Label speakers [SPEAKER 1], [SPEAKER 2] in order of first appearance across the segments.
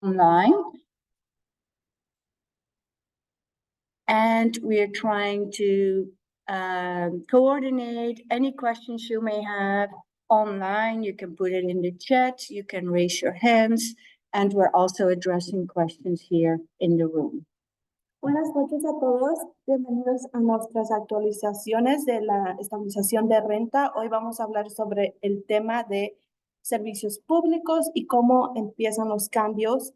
[SPEAKER 1] online. And we are trying to coordinate any questions you may have online. You can put it in the chat, you can raise your hands, and we're also addressing questions here in the room.
[SPEAKER 2] Buenas noches a todos, bienvenidos a nuestras actualizaciones de la estabilización de renta. Hoy vamos a hablar sobre el tema de servicios públicos y cómo empiezan los cambios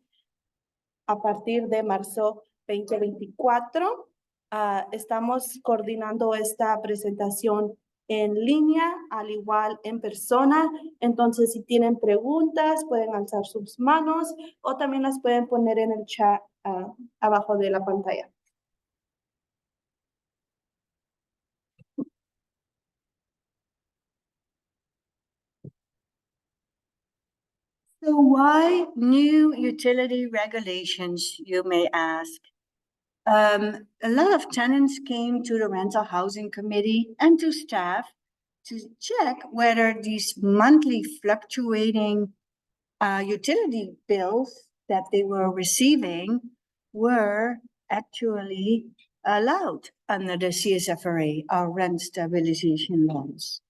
[SPEAKER 2] a partir de marzo 2024. Estamos coordinando esta presentación en línea, al igual en persona. Entonces, si tienen preguntas, pueden alzar sus manos o también las pueden poner en el chat abajo de la pantalla.
[SPEAKER 1] So why new utility regulations, you may ask? A lot of tenants came to the Rental Housing Committee and to staff to check whether these monthly fluctuating utility bills that they were receiving were actually allowed under the CSFRA, our rent stabilization laws.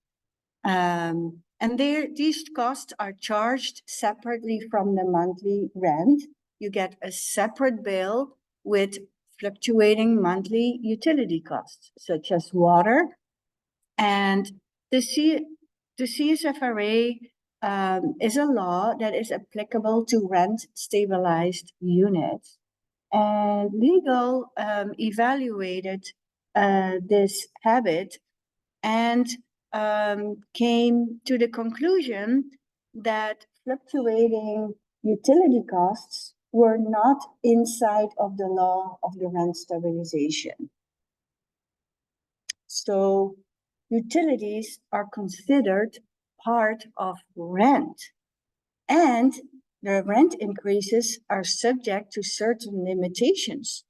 [SPEAKER 1] And these costs are charged separately from the monthly rent. You get a separate bill with fluctuating monthly utility costs, such as water. And the CSFRA is a law that is applicable to rent stabilized units. And legal evaluated this habit and came to the conclusion that fluctuating utility costs were not inside of the law of the rent stabilization. So utilities are considered part of rent, and the rent increases are subject to certain limitations.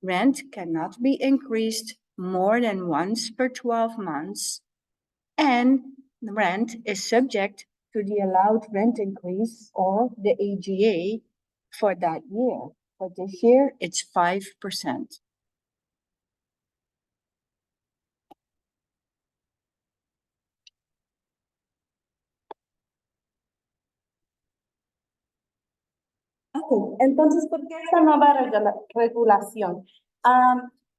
[SPEAKER 1] Rent cannot be increased more than once per 12 months, and the rent is subject to the allowed rent increase or the AGA for that year. For this year, it's 5%.
[SPEAKER 2] Okay, entonces, ¿por qué esta nueva regulación?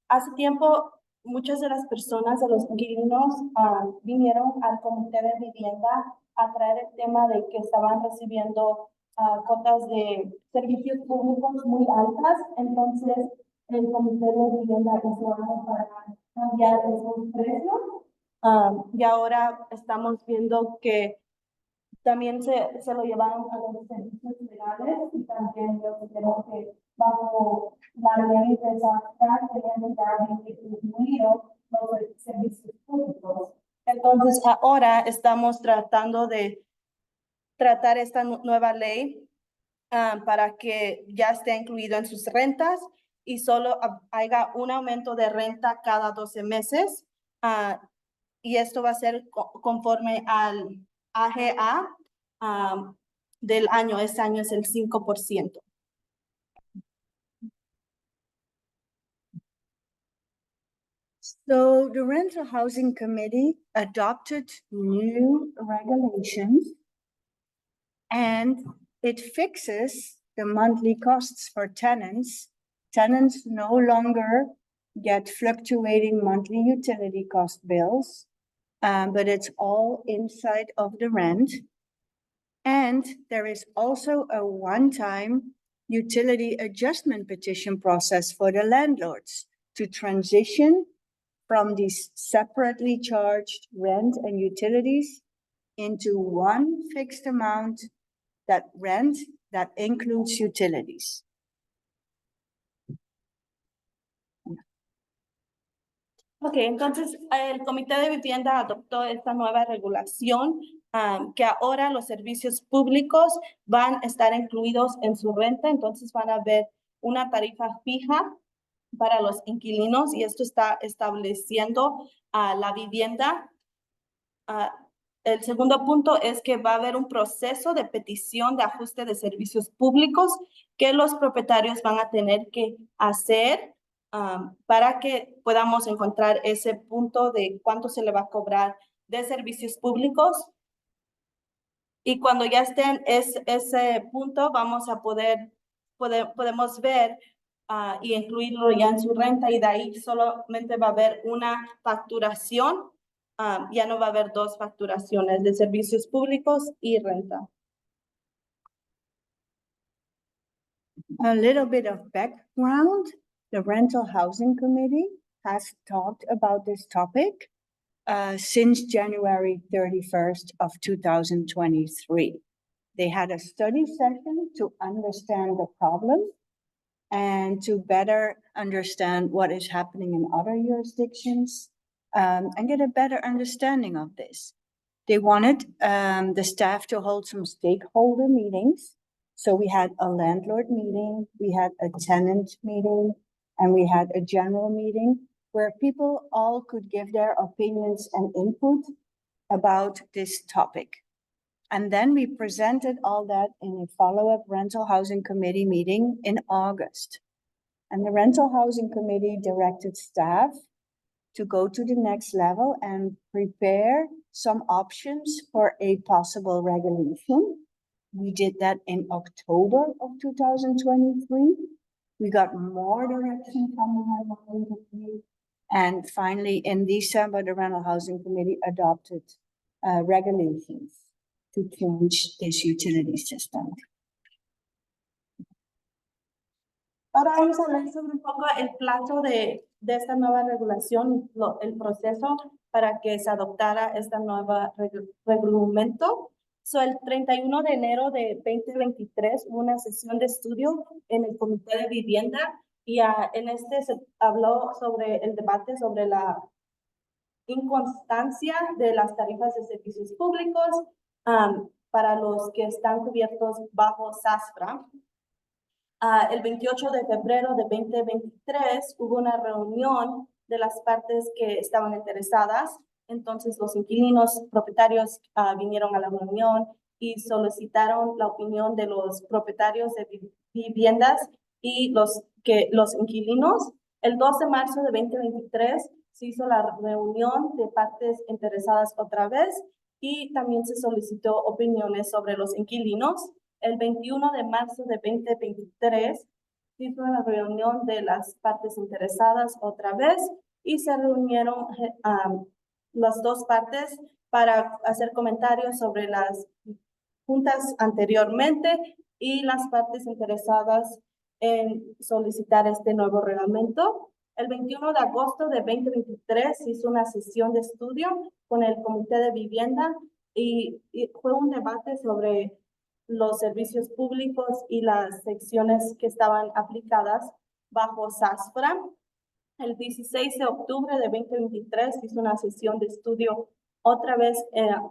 [SPEAKER 2] Hace tiempo, muchas de las personas, de los inquilinos, vinieron al Comité de Vivienda a traer el tema de que estaban recibiendo cuotas de servicios públicos muy altas. Entonces, el Comité de Vivienda hizo algo para cambiar esos precios. Y ahora estamos viendo que también se lo llevaron a los servicios legales y también yo creo que bajo la ley de SAFTA tenían que incluido los servicios públicos. Entonces ahora estamos tratando de tratar esta nueva ley para que ya esté incluido en sus rentas y solo haya un aumento de renta cada 12 meses. Y esto va a ser conforme al AGA del año. Este año es el 5%.
[SPEAKER 1] So the Rental Housing Committee adopted new regulations, and it fixes the monthly costs for tenants. Tenants no longer get fluctuating monthly utility cost bills, but it's all inside of the rent. And there is also a one-time utility adjustment petition process for the landlords to transition from these separately charged rent and utilities into one fixed amount that rent that includes utilities.
[SPEAKER 2] Ok, entonces el Comité de Vivienda adoptó esta nueva regulación que ahora los servicios públicos van a estar incluidos en su renta, entonces van a haber una tarifa fija para los inquilinos y esto está estableciendo la vivienda El segundo punto es que va a haber un proceso de petición de ajuste de servicios públicos que los propietarios van a tener que hacer para que podamos encontrar ese punto de cuánto se le va a cobrar de servicios públicos. Y cuando ya esté en ese punto, vamos a podemos ver y incluirlo ya en su renta, y de ahí solamente va a haber una facturación. Ya no va a haber dos facturaciones de servicios públicos y renta.
[SPEAKER 1] A little bit of background. The Rental Housing Committee has talked about this topic since January 31st of 2023. They had a study session to understand the problem and to better understand what is happening in other jurisdictions and get a better understanding of this. They wanted the staff to hold some stakeholder meetings. So we had a landlord meeting, we had a tenant meeting, and we had a general meeting where people all could give their opinions and input about this topic. And then we presented all that in a follow-up rental housing committee meeting in August. And the rental housing committee directed staff to go to the next level and prepare some options for a possible regulation. We did that in October of 2023. We got more direction from the rental housing committee. And finally, in December, the rental housing committee adopted regulations to change this utility system.
[SPEAKER 2] Ahora vamos a hablar sobre un poco el plazo de esta nueva regulación, el proceso para que se adoptara esta nueva reglamento. El 31 de enero de 2023 hubo una sesión de estudio en el Comité de Vivienda y en este se habló sobre el debate sobre la inconstancia de las tarifas de servicios públicos para los que están cubiertos bajo SASFRA. El 28 de febrero de 2023 hubo una reunión de las partes que estaban interesadas. Entonces los inquilinos propietarios vinieron a la reunión y solicitaron la opinión de los propietarios de viviendas y los inquilinos. El 2 de marzo de 2023 se hizo la reunión de partes interesadas otra vez y también se solicitó opiniones sobre los inquilinos. El 21 de marzo de 2023 se hizo una reunión de las partes interesadas otra vez y se reunieron las dos partes para hacer comentarios sobre las juntas anteriormente y las partes interesadas en solicitar este nuevo reglamento. El 21 de agosto de 2023 se hizo una sesión de estudio con el Comité de Vivienda y fue un debate sobre los servicios públicos y las secciones que estaban aplicadas bajo SASFRA. El 16 de octubre de 2023 hizo una sesión de estudio otra vez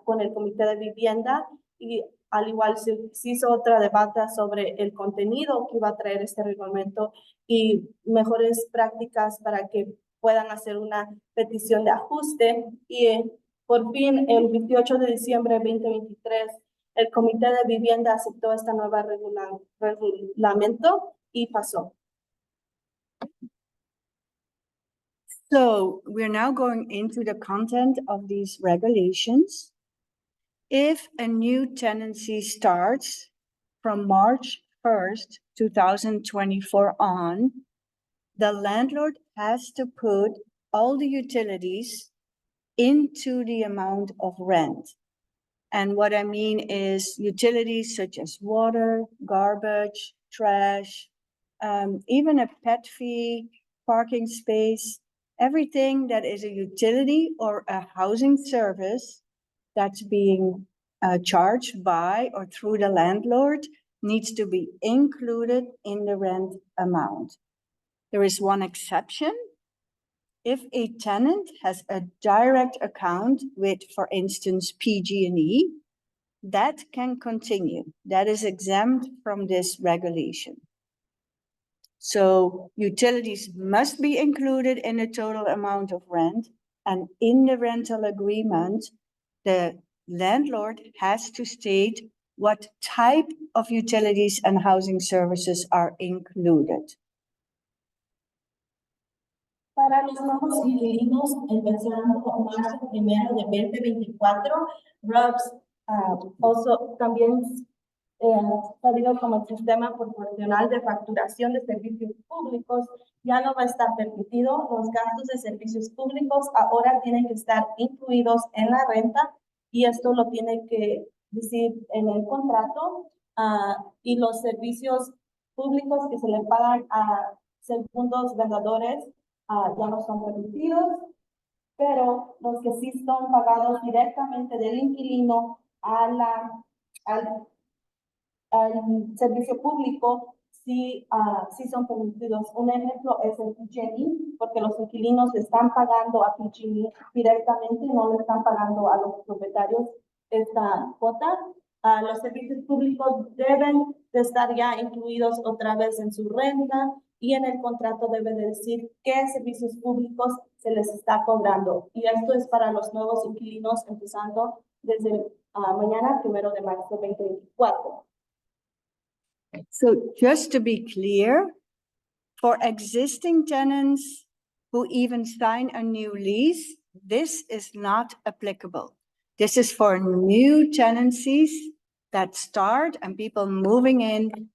[SPEAKER 2] con el Comité de Vivienda y al igual se hizo otra debate sobre el contenido que iba a traer este reglamento y mejores prácticas para que puedan hacer una petición de ajuste. Y por fin, el 28 de diciembre de 2023, el Comité de Vivienda aceptó esta nueva reglamento y pasó.
[SPEAKER 1] So we're now going into the content of these regulations. If a new tenancy starts from March 1st, 2024 on, the landlord has to put all the utilities into the amount of rent. And what I mean is utilities such as water, garbage, trash, even a pet fee, parking space, everything that is a utility or a housing service that's being charged by or through the landlord needs to be included in the rent amount. There is one exception. If a tenant has a direct account with, for instance, PG&E, that can continue. That is exempt from this regulation. So utilities must be included in the total amount of rent, and in the rental agreement, the landlord has to state what type of utilities and housing services are included.
[SPEAKER 2] Para los nuevos inquilinos, empezando marzo 1 de 2024, RUBS también salido como el sistema proporcional de facturación de servicios públicos, ya no va a estar permitido. Los gastos de servicios públicos ahora tienen que estar incluidos en la renta y esto lo tiene que decir en el contrato, y los servicios públicos que se le pagan a segundos vendedores ya no son permitidos, pero los que sí son pagados directamente del inquilino al servicio público, sí son permitidos. Un ejemplo es el PG&E, porque los inquilinos le están pagando a PG&E directamente, no le están pagando a los propietarios esta cuota. Los servicios públicos deben de estar ya incluidos otra vez en su renta y en el contrato debe de decir qué servicios públicos se les está cobrando. Y esto es para los nuevos inquilinos empezando desde mañana, 1 de marzo 2024.
[SPEAKER 1] So just to be clear, for existing tenants who even sign a new lease, this is not applicable. This is for new tenancies that start and people moving in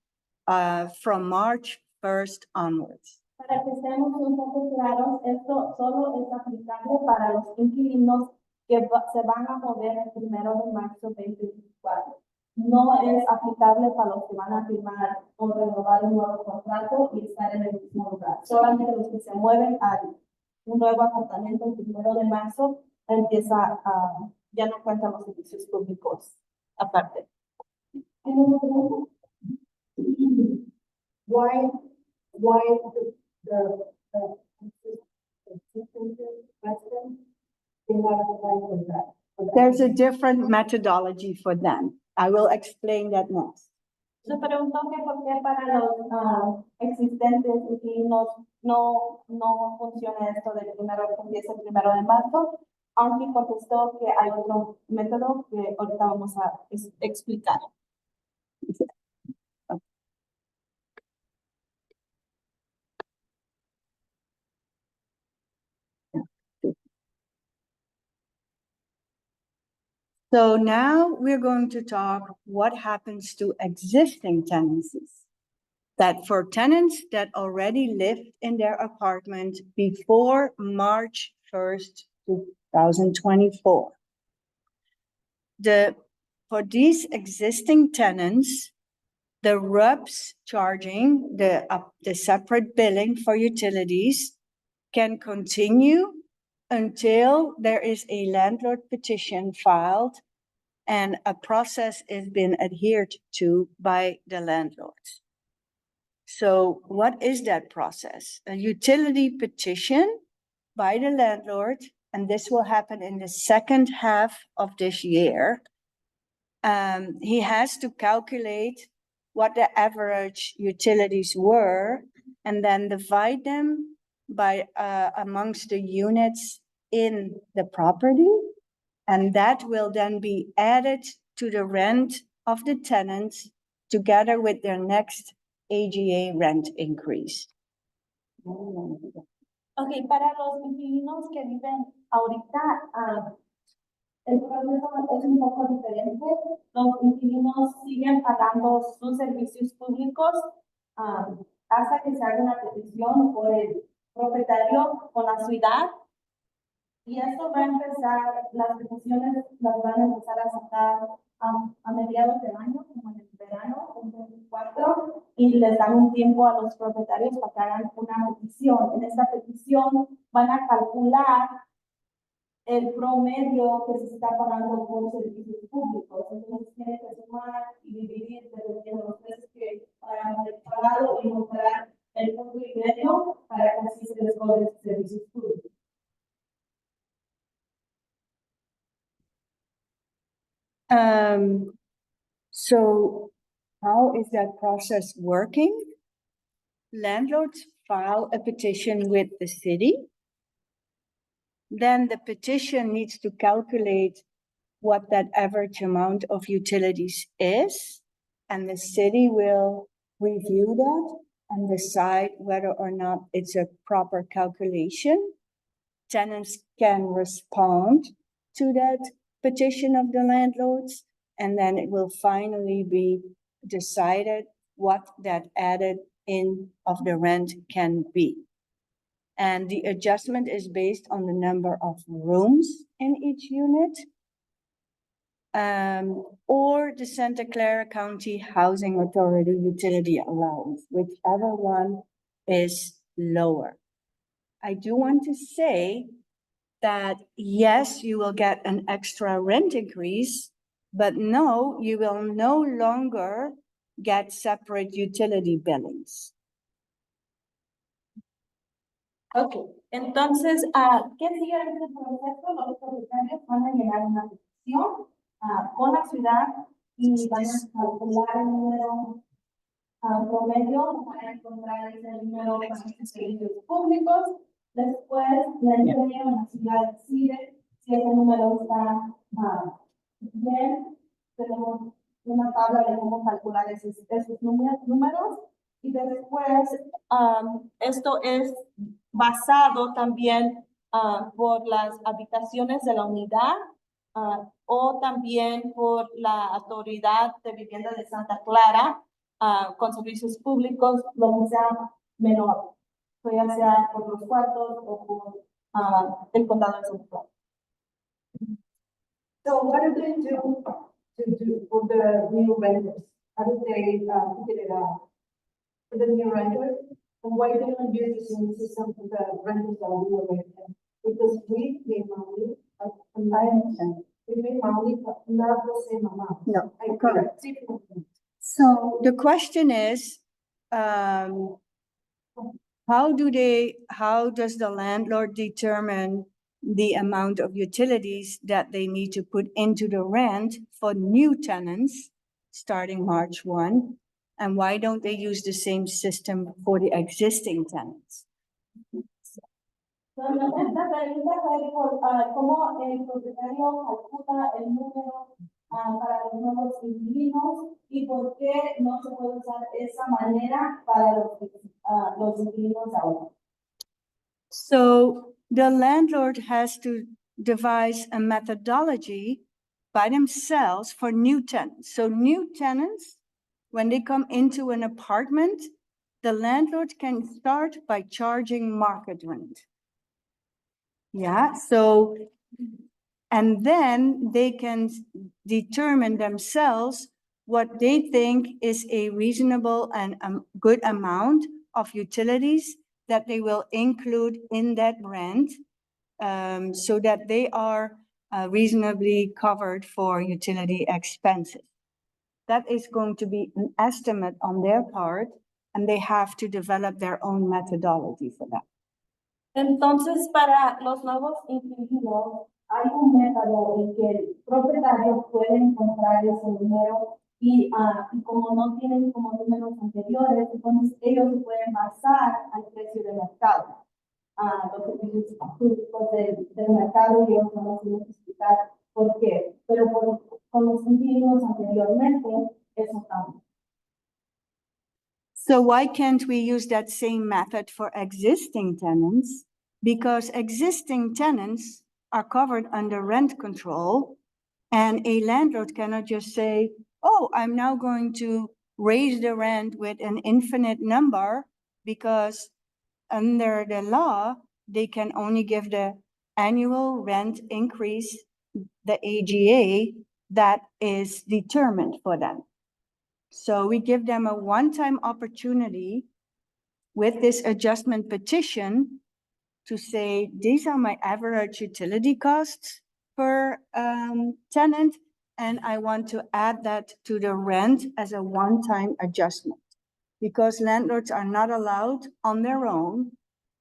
[SPEAKER 1] from March 1st onwards.
[SPEAKER 2] Para que estemos un poco claros, esto solo es aplicable para los inquilinos que se van a mover el 1 de marzo 2024. No es aplicable para los que van a firmar o renovar un nuevo contrato y estar en el mismo lugar. Solamente los que se mueven a un nuevo apartamento el 1 de marzo ya no cuentan los servicios públicos aparte. Why the resident they have to find for that?
[SPEAKER 1] There's a different methodology for them. I will explain that next.
[SPEAKER 2] Se preguntó que por qué para los existentes inquilinos no funciona esto del primero que empieza el 1 de marzo, aunque contestó que hay otro método que ahorita vamos a explicar.
[SPEAKER 1] So now we're going to talk what happens to existing tenancies. That for tenants that already lived in their apartment before March 1st, 2024. For these existing tenants, the RUBS charging the separate billing for utilities can continue until there is a landlord petition filed and a process has been adhered to by the landlords. So what is that process? A utility petition by the landlord, and this will happen in the second half of this year. He has to calculate what the average utilities were and then divide them by amongst the units in the property. And that will then be added to the rent of the tenants together with their next AGA rent increase.
[SPEAKER 2] Okay, para los inquilinos que viven ahorita, el proceso es un poco diferente. Los inquilinos siguen pagando sus servicios públicos hasta que se haga una petición por el propietario con la ciudad. Y esto va a empezar, las peticiones las van a empezar a sacar a mediados del año, como en el verano, en 2024, y les dan un tiempo a los propietarios para que hagan una petición. En esta petición van a calcular el promedio que se está pagando por servicios públicos. Entonces tiene que sumar y dividir dependiendo de los precios que hayan pagado y mostrar el punto y medio para que así se les cobre servicios públicos.
[SPEAKER 1] So how is that process working? Landlords file a petition with the city. Then the petition needs to calculate what that average amount of utilities is, and the city will review that and decide whether or not it's a proper calculation. Tenants can respond to that petition of the landlords, and then it will finally be decided what that added in of the rent can be. And the adjustment is based on the number of rooms in each unit, or the Santa Clara County Housing Authority utility allowance, whichever one is lower. I do want to say that yes, you will get an extra rent increase, but no, you will no longer get separate utility billings.
[SPEAKER 2] Ok, entonces, ¿qué sigue en este proceso? Los propietarios van a llenar una petición con la ciudad y van a calcular el número promedio para encontrar ese número para los servicios públicos. Después, la entrega en la ciudad decide si ese número está bien. Tenemos una tabla de cómo calcular esos números. Y después, esto es basado también por las habitaciones de la unidad o también por la Autoridad de Vivienda de Santa Clara con servicios públicos, lo que sea menor, ya sea por los cuartos o por el condado de Santa Clara.
[SPEAKER 3] So what do they do for the new renters? How do they get it out? For the new renters, and why they don't use the same system for the renters that we already have? Because we pay money, I understand. We pay money, but not the same amount.
[SPEAKER 1] No,
[SPEAKER 3] I
[SPEAKER 1] correct. So the question is, how does the landlord determine the amount of utilities that they need to put into the rent for new tenants starting March 1? And why don't they use the same system for the existing tenants?
[SPEAKER 2] La pregunta fue por cómo el propietario calcula el número para los nuevos inquilinos y por qué no se puede usar esa manera para los inquilinos ahora.
[SPEAKER 1] So the landlord has to devise a methodology by themselves for new tenants. So new tenants, when they come into an apartment, the landlord can start by charging market rent. Yeah, so, and then they can determine themselves what they think is a reasonable and good amount of utilities that they will include in that rent, so that they are reasonably covered for utility expenses. That is going to be an estimate on their part, and they have to develop their own methodology for that.
[SPEAKER 2] Entonces, para los nuevos inquilinos, hay un método en que el propietario puede encontrar ese número y como no tienen como números anteriores, entonces ellos se pueden basar al precio de mercado. Los servicios públicos del mercado y ellos no nos tienen que explicar por qué, pero con los inquilinos anteriormente, eso cambia.
[SPEAKER 1] So why can't we use that same method for existing tenants? Because existing tenants are covered under rent control, and a landlord cannot just say, oh, I'm now going to raise the rent with an infinite number, because under the law, they can only give the annual rent increase, the AGA, that is determined for them. So we give them a one-time opportunity with this adjustment petition to say, these are my average utility costs per tenant, and I want to add that to the rent as a one-time adjustment. Because landlords are not allowed on their own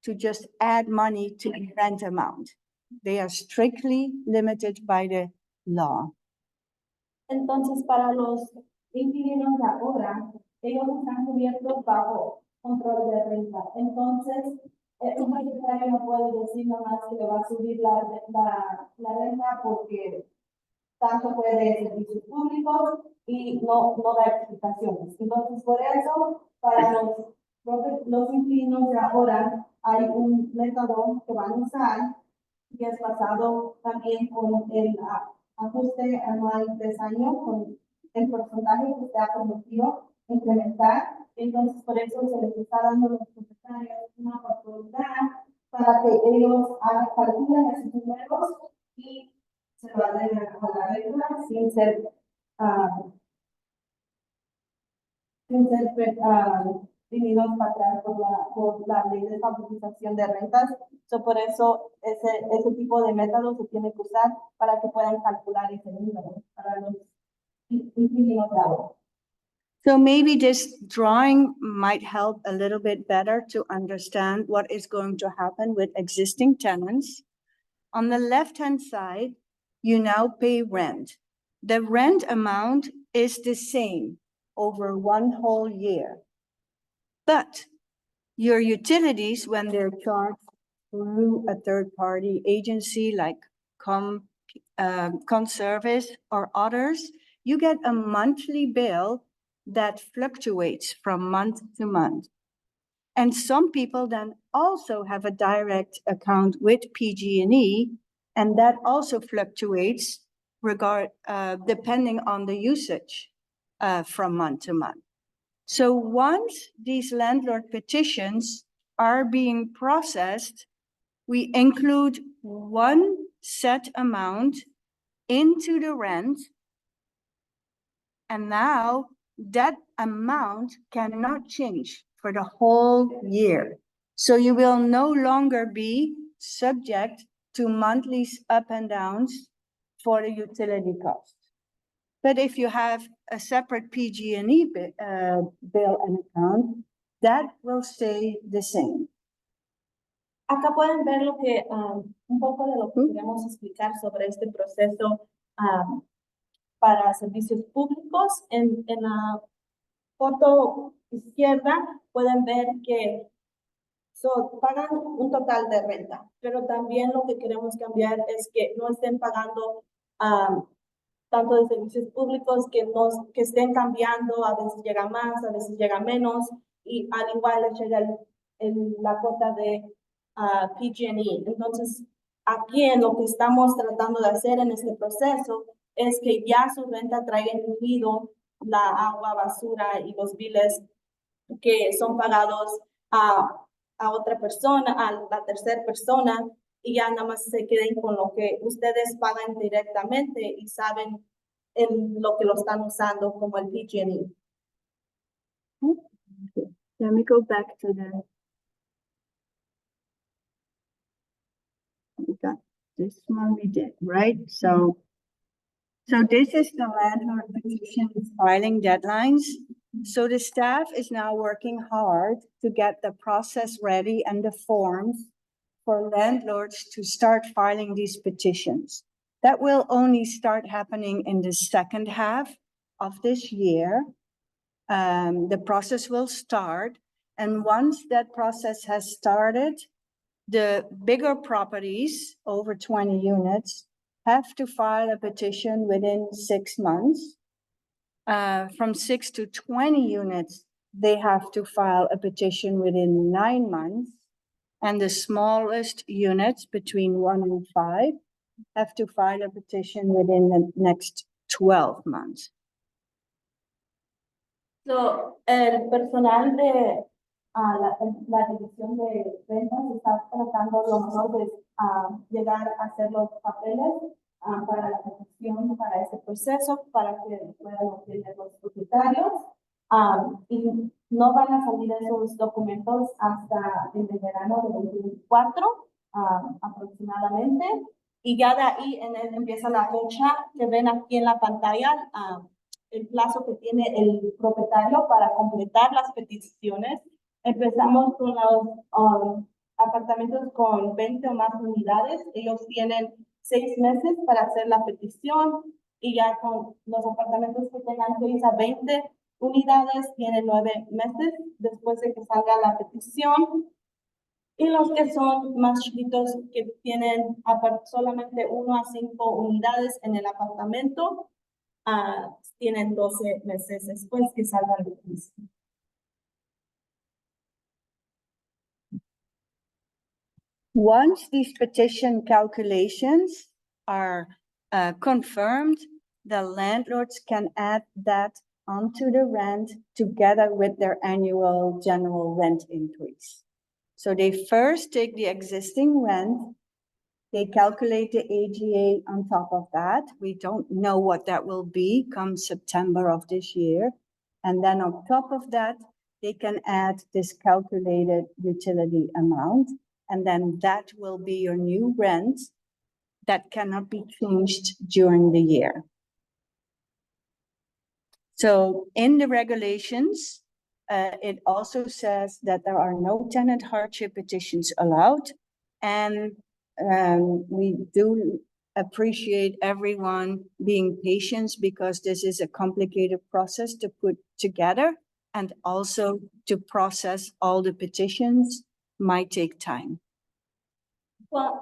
[SPEAKER 1] to just add money to the rent amount. They are strictly limited by the law.
[SPEAKER 2] Entonces, para los inquilinos de ahora, ellos están cubiertos bajo control de renta. Entonces, un propietario no puede decir nomás que le va a subir la renta porque tanto fue de servicios públicos y no da explicaciones. Entonces, por eso, para los inquilinos de ahora hay un método que van a usar que es basado también con el ajuste anual de 3 años, con el porcentaje que se ha prometido implementar. Entonces, por eso se les está dando a los propietarios una oportunidad para que ellos calculen esos números y se lo den a la regla sin ser venidos para atrás por la ley de estabilización de rentas. Por eso ese tipo de método se tiene que usar para que puedan calcular ese número para los inquilinos de ahora.
[SPEAKER 1] So maybe this drawing might help a little bit better to understand what is going to happen with existing tenants. On the left-hand side, you now pay rent. The rent amount is the same over one whole year. But your utilities, when they're charged through a third-party agency like Conservice or others, you get a monthly bill that fluctuates from month to month. And some people then also have a direct account with PG&E, and that also fluctuates depending on the usage from month to month. So once these landlord petitions are being processed, we include one set amount into the rent, and now that amount cannot change for the whole year. So you will no longer be subject to monthly up and downs for the utility costs. But if you have a separate PG&E bill and account, that will stay the same.
[SPEAKER 2] Acá pueden ver lo que, un poco de lo que queremos explicar sobre este proceso para servicios públicos. En la foto izquierda pueden ver que pagan un total de renta, pero también lo que queremos cambiar es que no estén pagando tanto de servicios públicos, que estén cambiando, a veces llega más, a veces llega menos, y al igual les llega la cuota de PG&E. Entonces, aquí en lo que estamos tratando de hacer en este proceso es que ya su renta traiga incluido la agua, basura y los biles que son pagados a otra persona, a la tercera persona, y ya nada más se queden con lo que ustedes pagan directamente y saben en lo que lo están usando como el PG&E.
[SPEAKER 1] Okay. Let me go back to we got this one we did, right? So this is the landlord petition filing deadlines. So the staff is now working hard to get the process ready and the forms for landlords to start filing these petitions. That will only start happening in the second half of this year. The process will start, and once that process has started, the bigger properties over 20 units have to file a petition within 6 months. From 6 to 20 units, they have to file a petition within 9 months. And the smallest units between 1 and 5 have to file a petition within the next 12 months.
[SPEAKER 2] So, el personal de la división de ventas está tratando lo mejor de llegar a hacer los papeles para la petición, para ese proceso, para que puedan obtener los propietarios. Y no van a salir esos documentos hasta el verano de 2024 aproximadamente. Y ya de ahí empieza la fecha que ven aquí en la pantalla, el plazo que tiene el propietario para completar las peticiones. Empezamos con los apartamentos con 20 o más unidades. Ellos tienen 6 meses para hacer la petición, y ya con los apartamentos que tengan 6 a 20 unidades tienen 9 meses después de que salga la petición. Y los que son más chiquitos, que tienen solamente 1 a 5 unidades en el apartamento, tienen 12 meses después que salgan de crisis.
[SPEAKER 1] Once these petition calculations are confirmed, the landlords can add that onto the rent together with their annual general rent increase. So they first take the existing rent, they calculate the AGA on top of that. We don't know what that will be come September of this year. And then on top of that, they can add this calculated utility amount. And then that will be your new rent that cannot be changed during the year. So in the regulations, it also says that there are no tenant hardship petitions allowed. And we do appreciate everyone being patient because this is a complicated process to put together, and also to process all the petitions might take time.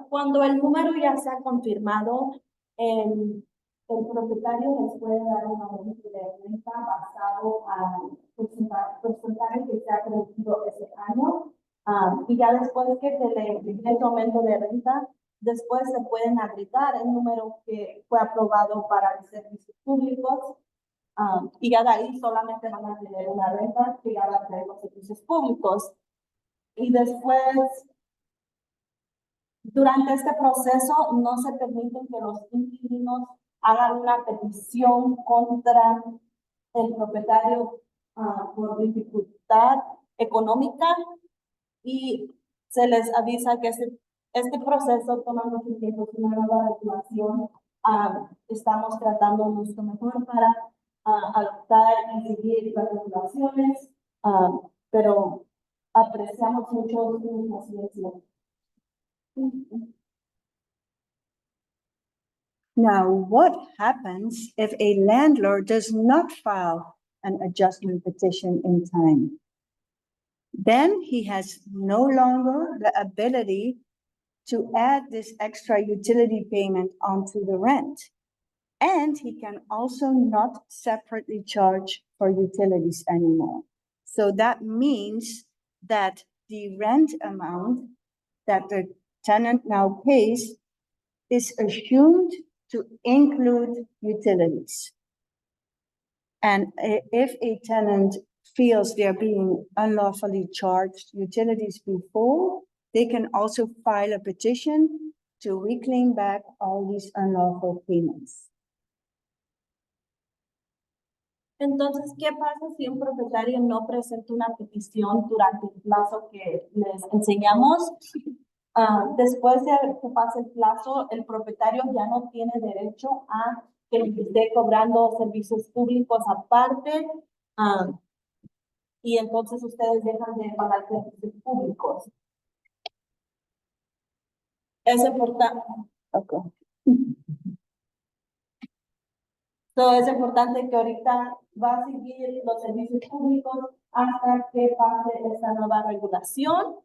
[SPEAKER 2] Cuando el número ya se ha confirmado, el propietario les puede dar un aumento de renta basado al porcentaje que se ha crecido ese año. Y ya después que se le dé el aumento de renta, después se pueden agregar el número que fue aprobado para los servicios públicos. Y ya de ahí solamente van a tener una renta que ya va a traer los servicios públicos. Y después, durante este proceso, no se permite que los inquilinos hagan una petición contra el propietario por dificultad económica, y se les avisa que este proceso toma mucho tiempo, es una nueva regulación. Estamos tratando nuestro mejor para adoptar y seguir las regulaciones, pero apreciamos mucho su paciencia.
[SPEAKER 1] Now, what happens if a landlord does not file an adjustment petition in time? Then he has no longer the ability to add this extra utility payment onto the rent. And he can also not separately charge for utilities anymore. So that means that the rent amount that the tenant now pays is assumed to include utilities. And if a tenant feels they're being unlawfully charged utilities before, they can also file a petition to reclaim back all these unlawful payments.
[SPEAKER 2] Entonces, ¿qué pasa si un propietario no presenta una petición durante el plazo que les enseñamos? Después de que pase el plazo, el propietario ya no tiene derecho a que le esté cobrando servicios públicos aparte, y entonces ustedes dejan de pagar servicios públicos. Es importante.
[SPEAKER 1] Okay.
[SPEAKER 2] Es importante que ahorita va a seguir los servicios públicos hasta que pase esta nueva regulación.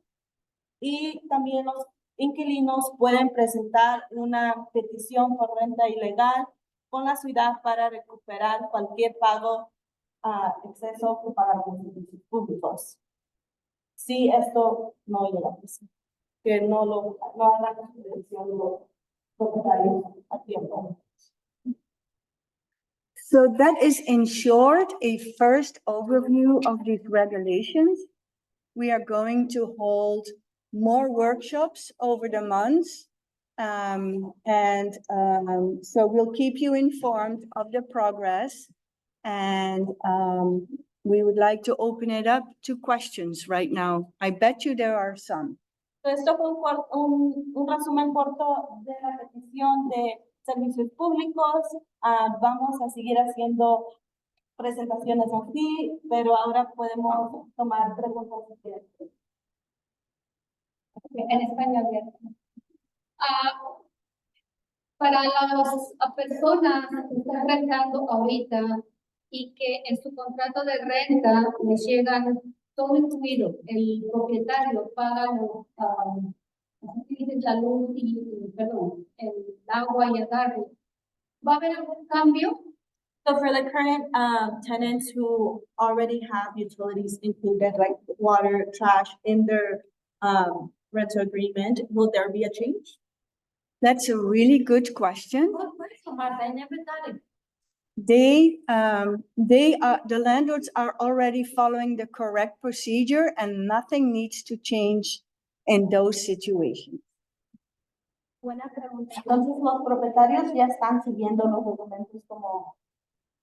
[SPEAKER 2] Y también los inquilinos pueden presentar una petición por renta ilegal con la ciudad para recuperar cualquier pago exceso que pagan los servicios públicos. Si esto no llega a pasar, que no hagan la petición los propietarios a tiempo.
[SPEAKER 1] So that is in short a first overview of these regulations. We are going to hold more workshops over the months. So we'll keep you informed of the progress, and we would like to open it up to questions right now. I bet you there are some.
[SPEAKER 2] Esto fue un resumen corto de la petición de servicios públicos. Vamos a seguir haciendo presentaciones así, pero ahora podemos tomar preguntas si quieren.
[SPEAKER 4] En español. Para las personas que están rentando ahorita y que en su contrato de renta les llegan todo incluido, el propietario paga la luz perdón, el agua y el gas, ¿va a haber algún cambio?
[SPEAKER 2] So for the current tenants who already have utilities included, like water, trash, in their rental agreement, will there be a change?
[SPEAKER 1] That's a really good question.
[SPEAKER 4] Good question, Martha, I never thought it.
[SPEAKER 1] The landlords are already following the correct procedure and nothing needs to change in those situations.
[SPEAKER 2] Buena pregunta. Entonces los propietarios ya están siguiendo los documentos como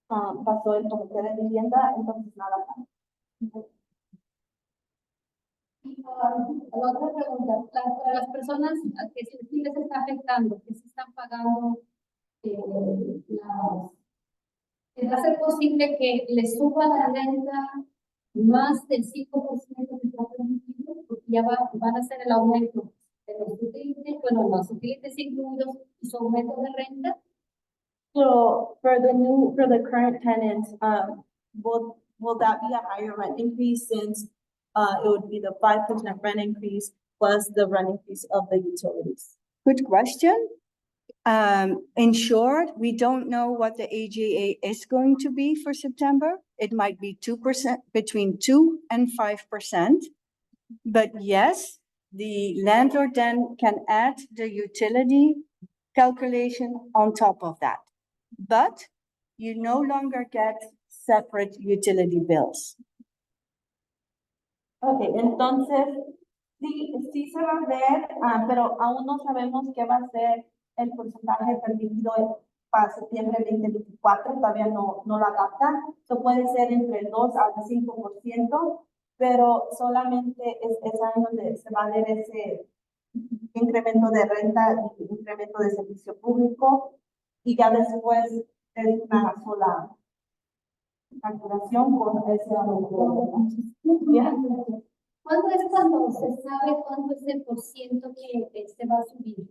[SPEAKER 2] pasó el comité de vivienda, entonces nada más.
[SPEAKER 4] La otra pregunta, para las personas a que sí les está afectando, que se están pagando ¿va a ser posible que les suba la renta más del 5% que está permitido? Porque ya van a hacer el aumento de los utilities, bueno, los utilities incluidos y su aumento de renta.
[SPEAKER 2] So for the current tenants, will that be a higher rent increase since it would be the 5% rent increase plus the rent increase of the utilities?
[SPEAKER 1] Good question. In short, we don't know what the AGA is going to be for September. It might be 2%, between 2 and 5%. But yes, the landlord then can add the utility calculation on top of that. But you no longer get separate utility bills.
[SPEAKER 2] Okay, entonces sí se va a ver, pero aún no sabemos qué va a ser el porcentaje permitido para septiembre 2024, todavía no lo adaptan. Eso puede ser entre el 2 al 5%, pero solamente es ahí donde se va a ver ese incremento de renta y incremento de servicio público, y ya después es una sola calculación con ese aumento.
[SPEAKER 4] ¿Cuánto es cuando se sabe cuánto es el porciento que se va a subir?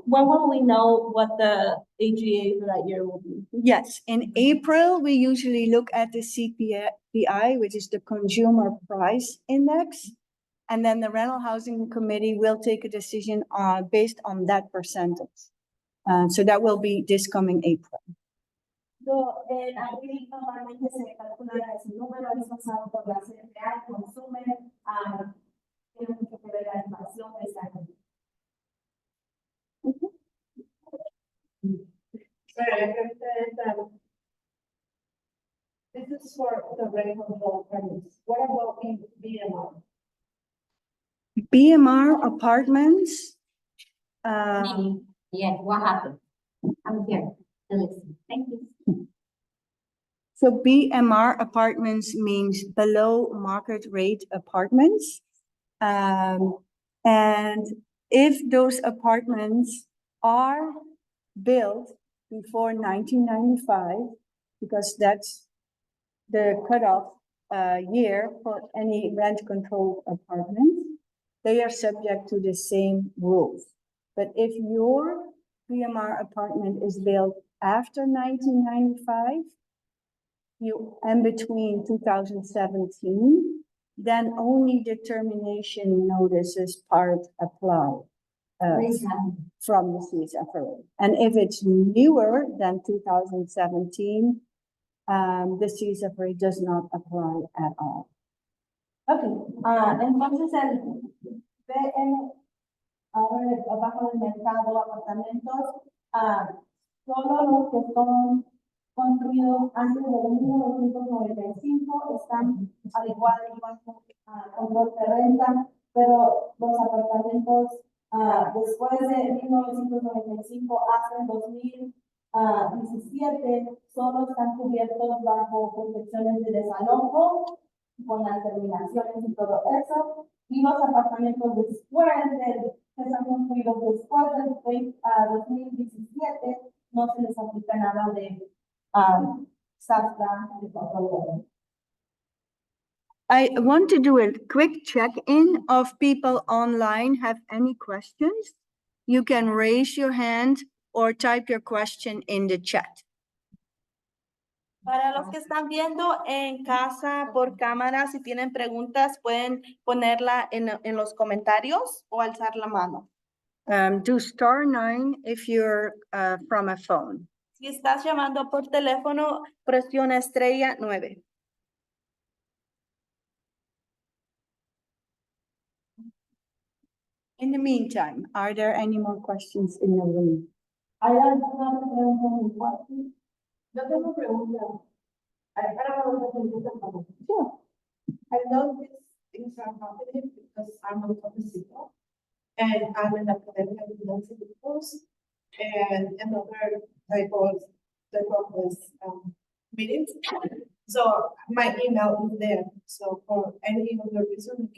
[SPEAKER 2] When will we know what the AGA for that year will be?
[SPEAKER 1] Yes, in April, we usually look at the CPI, which is the Consumer Price Index. And then the Rental Housing Committee will take a decision based on that percentage. So that will be this coming April.
[SPEAKER 2] So, en abril normalmente se calcula ese número, es basado por la CPI, consumen, tiene mucho que ver la inflación de ese año.
[SPEAKER 3] Sorry, this is for the rent control permits. What about BMR?
[SPEAKER 1] BMR apartments,
[SPEAKER 4] Yes, what happened? I'm here to listen. Thank you.
[SPEAKER 1] so BMR apartments means below market rate apartments. And if those apartments are built before 1995, because that's the cutoff year for any rent controlled apartments, they are subject to the same rules. But if your BMR apartment is built after 1995, and between 2017, then only determination notices part apply from the CSFRA. And if it's newer than 2017, the CSFRA does not apply at all.
[SPEAKER 2] Okay, entonces el BM, ahora abajo del mercado, apartamentos, solo los que son construidos antes de 1995 están al igual bajo control de renta, pero los apartamentos después de 1995 hasta el 2017 solo están cubiertos bajo protecciones de desalojo, con las terminaciones y todo eso, y los apartamentos después de que están construidos después del 2017 no se les aplica nada de SAFTA y todo.
[SPEAKER 1] I want to do a quick check-in of people online have any questions. You can raise your hand or type your question in the chat.
[SPEAKER 2] Para los que están viendo en casa por cámara, si tienen preguntas, pueden ponerla en los comentarios o alzar la mano.
[SPEAKER 1] Do *9 if you're from a phone.
[SPEAKER 2] Si estás llamando por teléfono, presiona estrella 9.
[SPEAKER 1] In the meantime, are there any more questions in the room?
[SPEAKER 3] ¿Hay alguna pregunta en el cuarto? Yo tengo preguntas. Ahora vamos a contestar todo.
[SPEAKER 1] Sure.
[SPEAKER 3] I know these things are happening because I'm a professor and I'm an academic university course and another type of meetings. So my email is there. So for any other reason,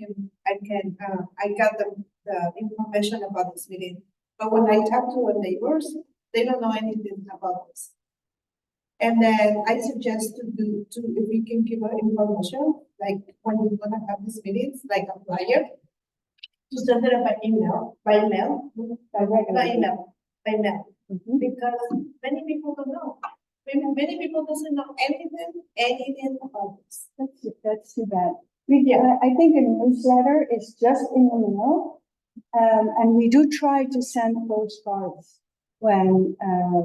[SPEAKER 3] I got the information about this meeting. But when I talk to our neighbors, they don't know anything about this. And then I suggest if we can give her information, like when we're gonna have these meetings, like a flyer, to send it by mail, by mail, because many people don't know. Many people doesn't know anything about this.
[SPEAKER 1] That's too bad. I think a newsletter is just in the mail. And we do try to send postcards when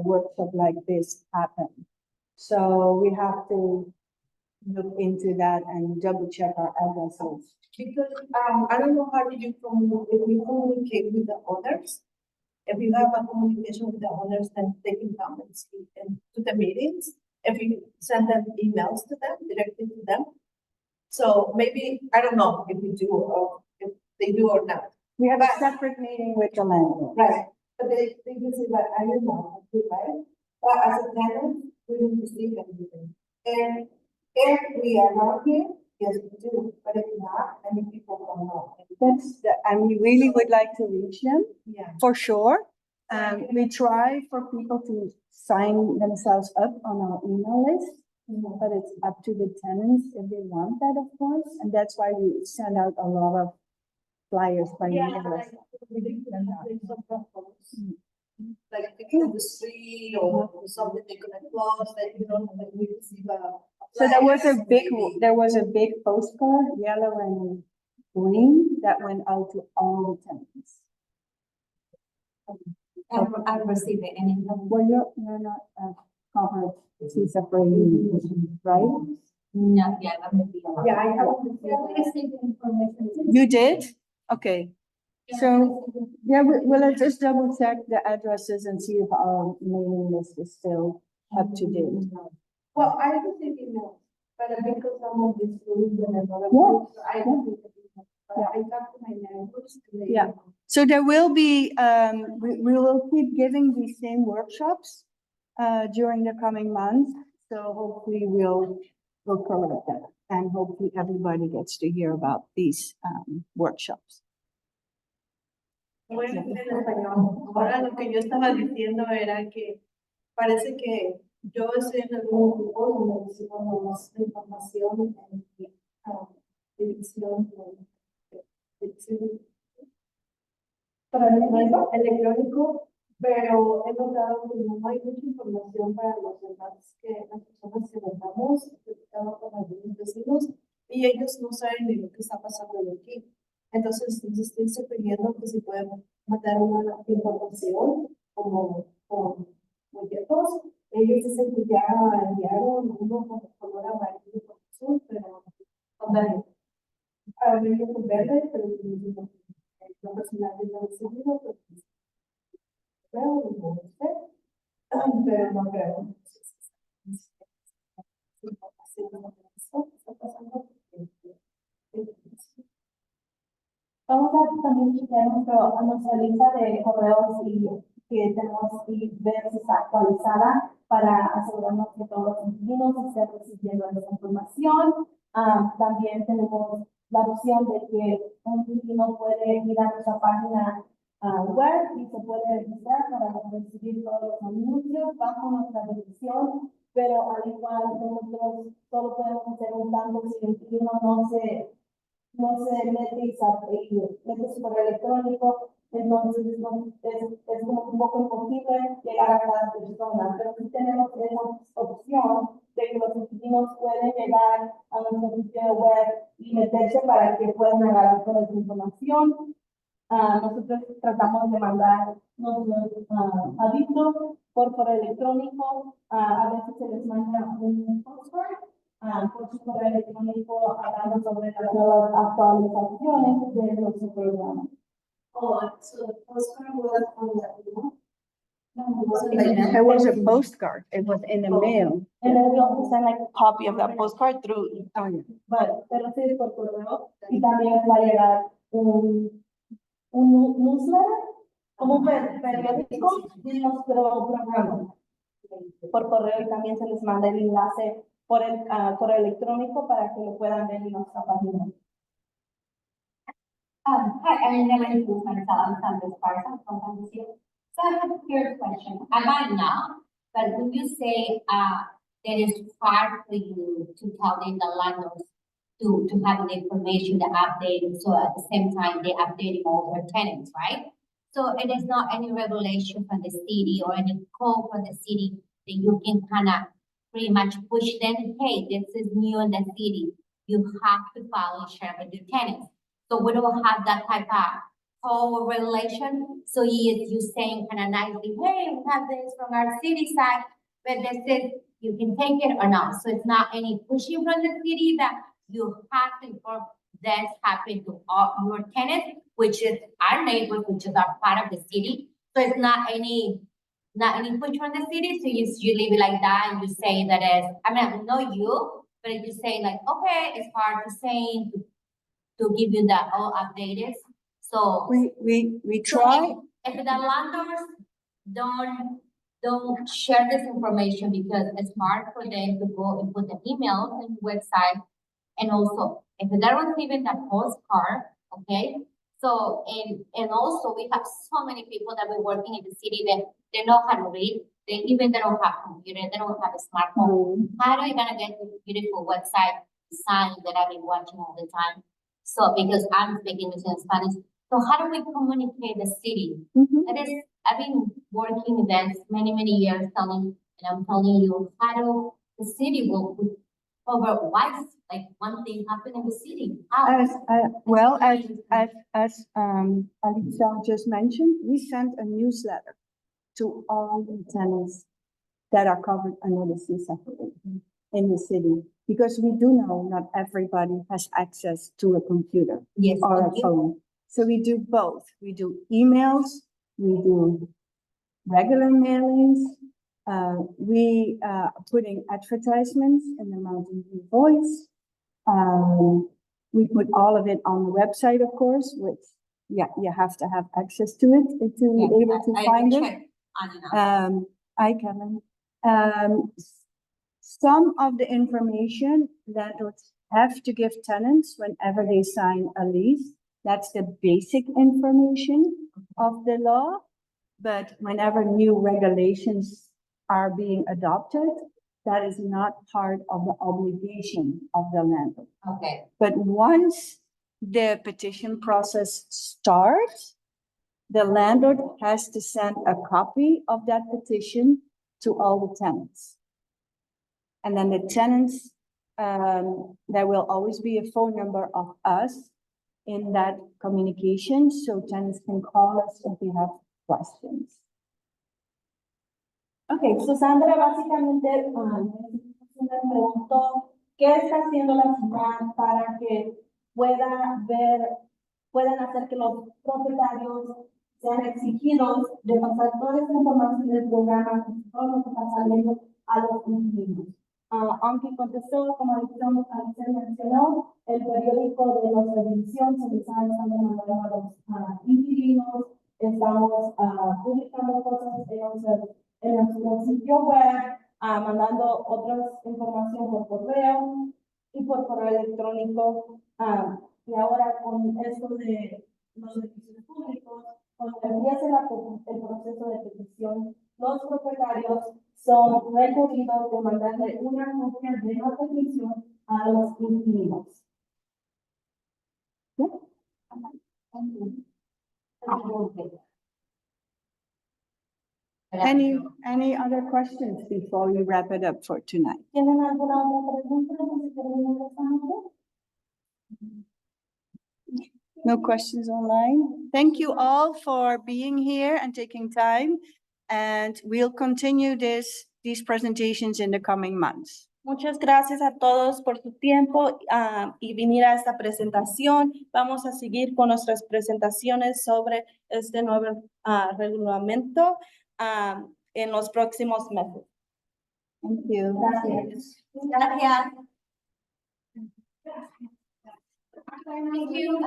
[SPEAKER 1] workshop like this happen. So we have to look into that and double check our addresses.
[SPEAKER 3] Because I don't know how if you communicate with the owners, if you have a communication with the owners, then they can come and speak to the meetings. If you send them emails to them, directly to them. So maybe, I don't know if we do or if they do or not.
[SPEAKER 1] We have a separate meeting with the landlord.
[SPEAKER 3] Right, but they can say that I don't know, right? But as a tenant, we didn't receive anything. And if we are not here, yes, we do, but if not, many people don't know.
[SPEAKER 1] And we really would like to reach them,
[SPEAKER 3] Yeah.
[SPEAKER 1] for sure. We try for people to sign themselves up on our email list, but it's up to the tenants if they want that, of course. And that's why we send out a lot of flyers by
[SPEAKER 3] Yeah,
[SPEAKER 1] email.
[SPEAKER 3] like, like picking on the street or something they're gonna close, that you know, like we receive a.
[SPEAKER 1] So there was a
[SPEAKER 3] flyer,
[SPEAKER 1] big postcard, yellow and green, that went out to all the tenants.
[SPEAKER 4] I've received it and
[SPEAKER 1] Well, you're not, covered, she's afraid, right?
[SPEAKER 4] no, yeah,
[SPEAKER 3] Yeah, I have.
[SPEAKER 4] received information.
[SPEAKER 1] You did? Okay, so, yeah, we'll just double check the addresses and see if our mailing list is still up to date.
[SPEAKER 3] Well, I received emails, but because some of these rules and another.
[SPEAKER 1] Yeah,
[SPEAKER 3] groups, I don't think that email, but I talked to my neighbors. and they-
[SPEAKER 1] Yeah. So there will be, we will keep giving these same workshops, during the coming months. So hopefully we'll correct that. And hopefully everybody gets to hear about these, workshops.
[SPEAKER 3] Bueno, en español. Ahora lo que yo estaba diciendo era que parece que yo estoy en algún grupo donde recibimos más información en división electrónico, pero he notado que no hay mucha información para los demás, que las personas que votamos, he platicado con algunos vecinos y ellos no saben ni lo que está pasando aquí. Entonces, les estoy sugiriendo que si pueden mandar una información como con folletos. Ellos dicen que ya enviaron uno con color amarillo con azul, pero con verde. Amarillo con verde, pero lo personal no recibido, pues, creo, no sé, pero no creo. Está pasando.
[SPEAKER 2] Vamos a también chequear nuestra lista de correos y que tenemos y ver si está actualizada para asegurarnos que todos los inquilinos estén recibiendo esa información. También tenemos la opción de que un inquilino puede ir a nuestra página web y se puede registrar para recibir todos los anuncios bajo nuestra dirección, pero al igual nosotros solo podemos hacer un tanto si el inquilino no se mete mete su correo electrónico entonces es como un poco imposible llegar a cada persona, pero sí tenemos esa opción de que los inquilinos pueden llegar a nuestro sitio web y meterse para que puedan agarrar toda esa información. Nosotros tratamos de mandar nuestros avisos por correo electrónico, a veces se les manda un postcard por su correo electrónico hablando sobre las nuevas actualizaciones de nuestro programa.
[SPEAKER 3] Oh, so the postcard was on the, no, it wasn't
[SPEAKER 1] It was a postcard. It was in the mail.
[SPEAKER 2] And then we also send like a copy of that postcard through,
[SPEAKER 1] Oh, yeah.
[SPEAKER 2] pero sí es por correo, y también les va a llegar un newsletter, como un periódico de nuestro programa por correo, y también se les manda el enlace por el correo electrónico para que lo puedan ver en nuestra página.
[SPEAKER 4] Hi, I'm Ellen I'm Sandra Sparta from Andalusia. So I have a clear question. I might not, but when you say that it's hard for you to tell the landlords to have the information, the update, so at the same time they updating all their tenants, right? So it is not any regulation from the city or any code from the city that you can kind of pretty much push them, hey, this is new in the city. You have to follow and share with your tenants. So we don't have that type of whole regulation. So you saying kind of nicely, hey, we have this from our city side, but this is, you can take it or not. So it's not any pushing from the city that you have to inform that's happened to all your tenants, which is our neighbors, which is our part of the city. So it's not any push from the city. So you leave it like that and you say that as, I mean, I know you, but you say like, okay, it's hard to say to give you that all updated. So
[SPEAKER 1] We try.
[SPEAKER 4] if the landlords don't share this information because it's hard for them to go and put the emails in the website, and also if they're receiving that postcard, okay. So and also we have so many people that we're working in the city that they know how to read. They don't have computer, they don't have a smartphone. How are you gonna get this beautiful website design that I've been watching all the time? So because I'm speaking with in Spanish, so how do we communicate the city? That is, I've been working events many years telling, and I'm telling you how do the city will over why like one thing happened in the city. How?
[SPEAKER 1] As Alisa just mentioned, we sent a newsletter to all the tenants that are covered under the CSAP in the city, because we do know not everybody has access to a computer
[SPEAKER 4] Yes,
[SPEAKER 1] or a
[SPEAKER 4] thank you.
[SPEAKER 1] phone. So we do both. We do emails, we do regular mailings, we putting advertisements in the Mountain View Voice. We put all of it on the website, of course, which, yeah, you have to have access to it to be able to find it. Hi, Kevin. Some of the information landlords have to give tenants whenever they sign a lease. That's the basic information of the law. But whenever new regulations are being adopted, that is not part of the obligation of the landlord.
[SPEAKER 4] Okay.
[SPEAKER 1] But once the petition process starts, the landlord has to send a copy of that petition to all the tenants. And then the tenants, there will always be a phone number of us in that communication, so tenants can call us if they have questions.
[SPEAKER 2] Okay, so Sandra básicamente me preguntó qué está haciendo la ciudad para que puedan hacer que los propietarios sean exigidos de pasar toda esta información del programa, todo lo que está saliendo a los inquilinos. Aunque contestó, como Alicia mencionó, el periódico de nuestra división se está mandando a los inquilinos, estamos publicando cosas en nuestro sitio web, mandando otras información por correo y por correo electrónico. Y ahora con esto de los servicios públicos, cuando empiece el proceso de petición, los propietarios son requeridos de mandarle una copia de la petición a los inquilinos.
[SPEAKER 1] Any other questions before we wrap it up for tonight?
[SPEAKER 2] ¿Tienen alguna otra pregunta antes de terminar esta noche?
[SPEAKER 1] No questions online? Thank you all for being here and taking time. And we'll continue these presentations in the coming months.
[SPEAKER 2] Muchas gracias a todos por su tiempo y venir a esta presentación. Vamos a seguir con nuestras presentaciones sobre este nuevo reglamento en los próximos meses.
[SPEAKER 1] Thank you.
[SPEAKER 2] Gracias. Gracias. Thank you.